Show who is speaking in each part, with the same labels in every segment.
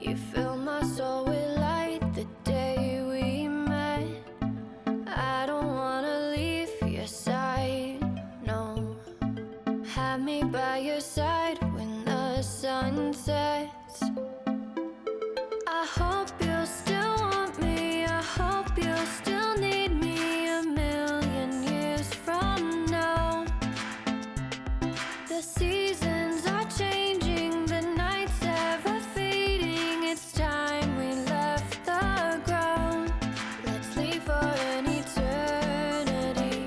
Speaker 1: You fill my soul with light the day we met. I don't wanna leave your side, no. Have me by your side when the sun sets. I hope you'll still want me, I hope you'll still need me 1,000,000 years from now. The seasons are changing, the nights ever fading. It's time we left the ground. Let's leave for an eternity.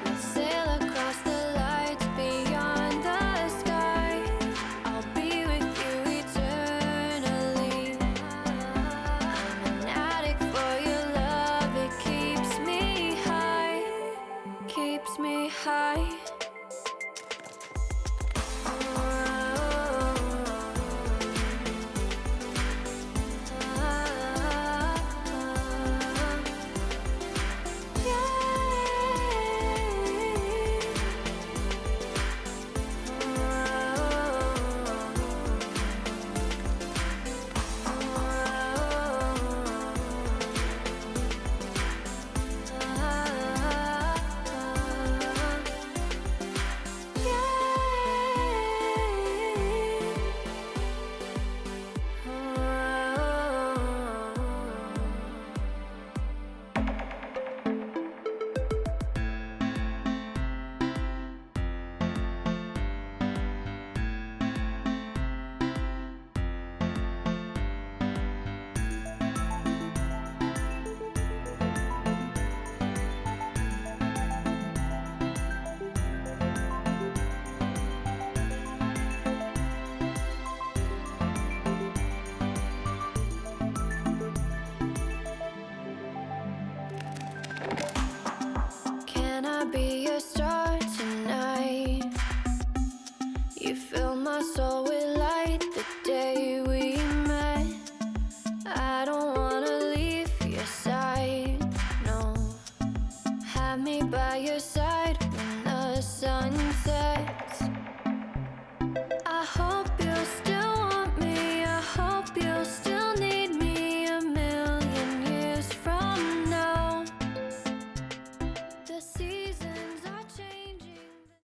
Speaker 1: Let's sail across the lights beyond the sky. I'll be with you eternally. I'm an addict for your love, it keeps me high, keeps me high. Can I be your star tonight? You fill my soul